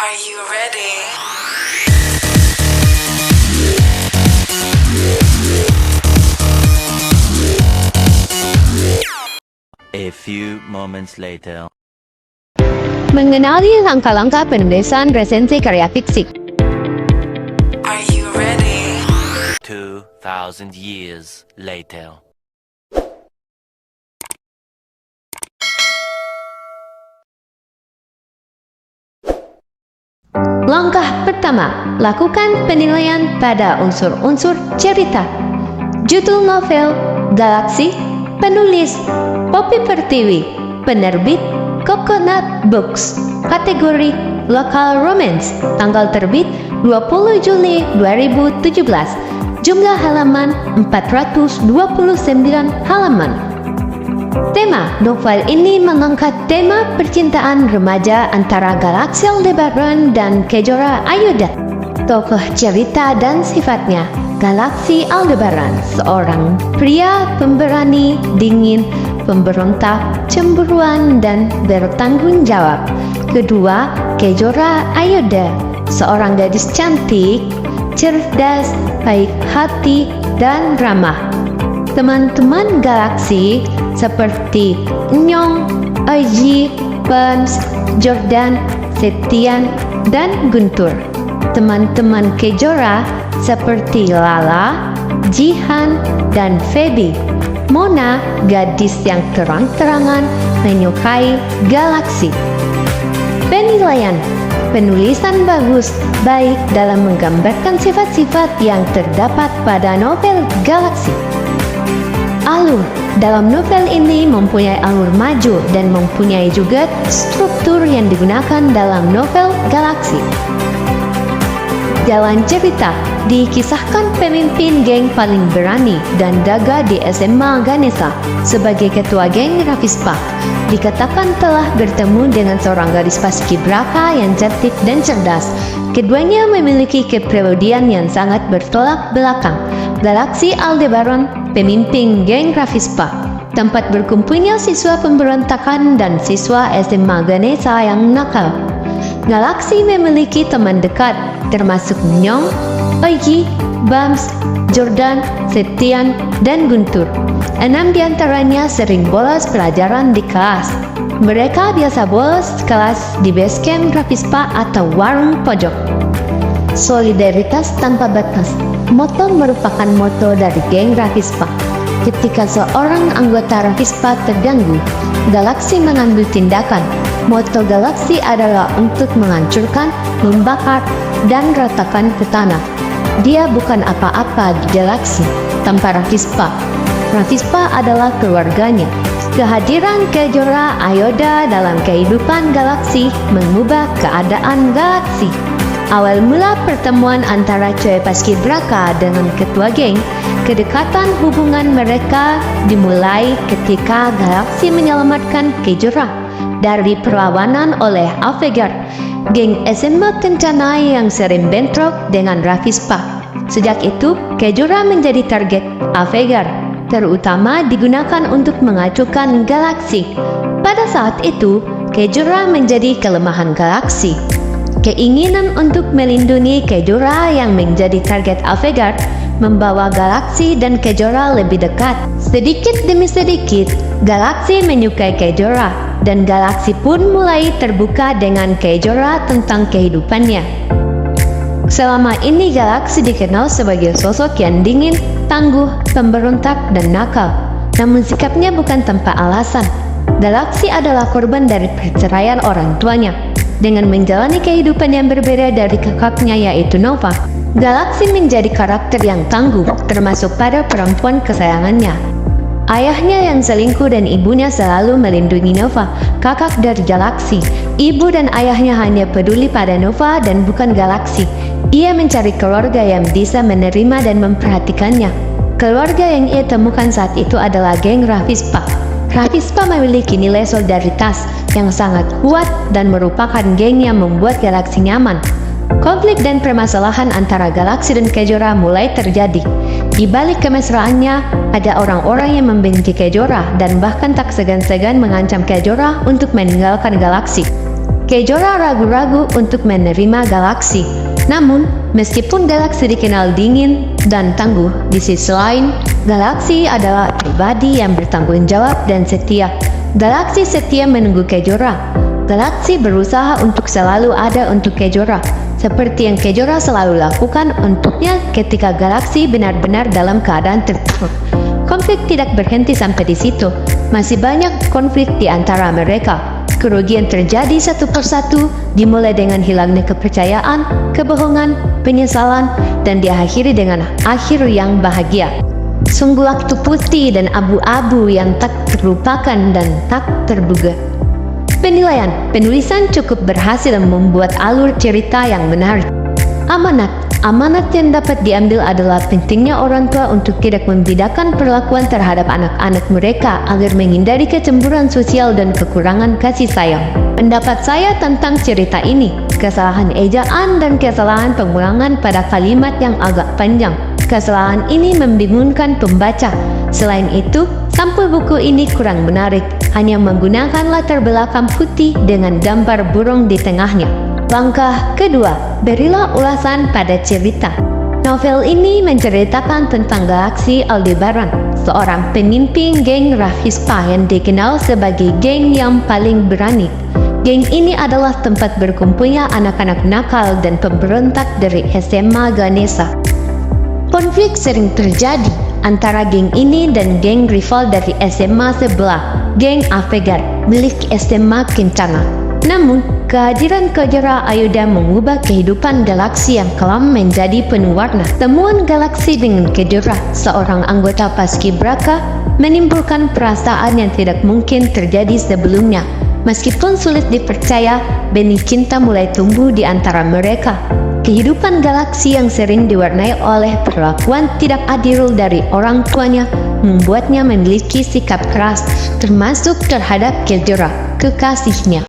Are you ready? A few moments later. Mengenali langkah-langkah penulisan resensi karya fiksi. Are you ready? 2,000 years later. Langkah pertama, lakukan penilaian pada unsur-unsur cerita. Judul novel, Galaksi, penulis, Poppy Pertiwi, penerbit, Coconut Books, kategori, Local Romance, tanggal terbit, 20 Juli 2017, jumlah halaman, 429 halaman. Tema novel ini mengangkat tema percintaan remaja antara Galaksi Aldebaran dan Kejora Ayuda. Tokoh cerita dan sifatnya, Galaksi Aldebaran, seorang pria pemberani, dingin, pemberontak, cemburuan, dan bertanggung jawab. Kedua, Kejora Ayuda, seorang gadis cantik, cerdas, baik hati, dan ramah. Teman-teman Galaksi seperti Nyong, Oji, Bams, Jordan, Setian, dan Guntur. Teman-teman Kejora seperti Lala, Jihan, dan Feby. Mona, gadis yang terang-terangan menyukai Galaksi. Penilaian, penulisan bagus, baik dalam menggambarkan sifat-sifat yang terdapat pada novel Galaksi. Alur, dalam novel ini mempunyai alur maju dan mempunyai juga struktur yang digunakan dalam novel Galaksi. Jalan cerita, dikisahkan pemimpin geng paling berani dan gagah di SMA Ganesha sebagai ketua geng Ravispa. Dikatakan telah bertemu dengan seorang gadis paskibraka yang cantik dan cerdas. Keduanya memiliki kepribadian yang sangat bertolak belakang. Galaksi Aldebaran, pemimpin geng Ravispa, tempat berkumpulnya siswa pemberontakan dan siswa SMA Ganesha yang nakal. Galaksi memiliki teman dekat, termasuk Nyong, Oji, Bams, Jordan, Setian, dan Guntur. 6 diantaranya sering bolos pelajaran di kelas. Mereka biasa bolos kelas di base camp Ravispa atau warung pojok. Solidaritas tanpa batas, moto merupakan moto dari geng Ravispa. Ketika seorang anggota Ravispa terganggu, Galaksi mengambil tindakan. Moto Galaksi adalah untuk menghancurkan, membakar, dan ratakan ke tanah. Dia bukan apa-apa di Galaksi tanpa Ravispa. Ravispa adalah keluarganya. Kehadiran Kejora Ayuda dalam kehidupan Galaksi mengubah keadaan Galaksi. Awal mula pertemuan antara cewek paskibraka dengan ketua geng, kedekatan hubungan mereka dimulai ketika Galaksi menyelamatkan Kejora dari perlawanan oleh Avegar, geng SMA Kencana yang sering bentrok dengan Ravispa. Sejak itu, Kejora menjadi target Avegar, terutama digunakan untuk mengacuhkan Galaksi. Pada saat itu, Kejora menjadi kelemahan Galaksi. Keinginan untuk melindungi Kejora yang menjadi target Avegar membawa Galaksi dan Kejora lebih dekat. Sedikit demi sedikit, Galaksi menyukai Kejora, dan Galaksi pun mulai terbuka dengan Kejora tentang kehidupannya. Selama ini Galaksi dikenal sebagai sosok yang dingin, tangguh, pemberontak, dan nakal. Namun sikapnya bukan tanpa alasan. Galaksi adalah korban dari perceraian orang tuanya. Dengan menjalani kehidupan yang berbeda dari kakaknya yaitu Nova, Galaksi menjadi karakter yang tangguh, termasuk pada perempuan kesayangannya. Ayahnya yang selingkuh dan ibunya selalu melindungi Nova, kakak dari Galaksi. Ibu dan ayahnya hanya peduli pada Nova dan bukan Galaksi. Ia mencari keluarga yang bisa menerima dan memperhatikannya. Keluarga yang ia temukan saat itu adalah geng Ravispa. Ravispa memiliki nilai solidaritas yang sangat kuat dan merupakan geng yang membuat Galaksi nyaman. Konflik dan permasalahan antara Galaksi dan Kejora mulai terjadi. Di balik kemesraannya, ada orang-orang yang membenci Kejora dan bahkan tak segan-segan mengancam Kejora untuk meninggalkan Galaksi. Kejora ragu-ragu untuk menerima galaksi. Namun, meskipun galaksi dikenal dingin dan tangguh, di sisi lain, galaksi adalah pribadi yang bertanggung jawab dan setia. Galaksi setia menunggu Kejora. Galaksi berusaha untuk selalu ada untuk Kejora, seperti yang Kejora selalu lakukan untuknya ketika galaksi benar-benar dalam keadaan terpuruk. Konflik tidak berhenti sampai di situ. Masih banyak konflik di antara mereka. Kerugian terjadi satu persatu, dimulai dengan hilangnya kepercayaan, kebohongan, penyesalan, dan diakhiri dengan akhir yang bahagia. Sungguh waktu putih dan abu-abu yang tak terlupakan dan tak terduga. Penilaian, penulisan cukup berhasil membuat alur cerita yang menarik. Amanat yang dapat diambil adalah pentingnya orang tua untuk tidak membedakan perlakuan terhadap anak-anak mereka agar menghindari kecemburuan sosial dan kekurangan kasih sayang. Pendapat saya tentang cerita ini, kesalahan ejaan dan kesalahan pengulangan pada kalimat yang agak panjang. Kesalahan ini membingungkan pembaca. Selain itu, sampul buku ini kurang menarik, hanya menggunakan latar belakang putih dengan gambar burung di tengahnya. Langkah kedua, berilah ulasan pada cerita. Novel ini menceritakan tentang Galaksi Aldebaran, seorang pemimpin geng Ravispa yang dikenal sebagai geng yang paling berani. Geng ini adalah tempat berkumpulnya anak-anak nakal dan pemberontak dari SMA Ganesha. Konflik sering terjadi antara geng ini dan geng rival dari SMA sebelah, geng Avegar, milik SMA Kencana. Namun, kehadiran Kejora Ayuda mengubah kehidupan Galaksi yang kelam menjadi penuh warna. Temuan Galaksi dengan Kejora, seorang anggota Paskibraka, menimbulkan perasaan yang tidak mungkin terjadi sebelumnya. Meskipun sulit dipercaya, benih cinta mulai tumbuh di antara mereka. Kehidupan Galaksi yang sering diwarnai oleh perlakuan tidak adil dari orang tuanya membuatnya memiliki sikap keras, termasuk terhadap Kejora, kekasihnya.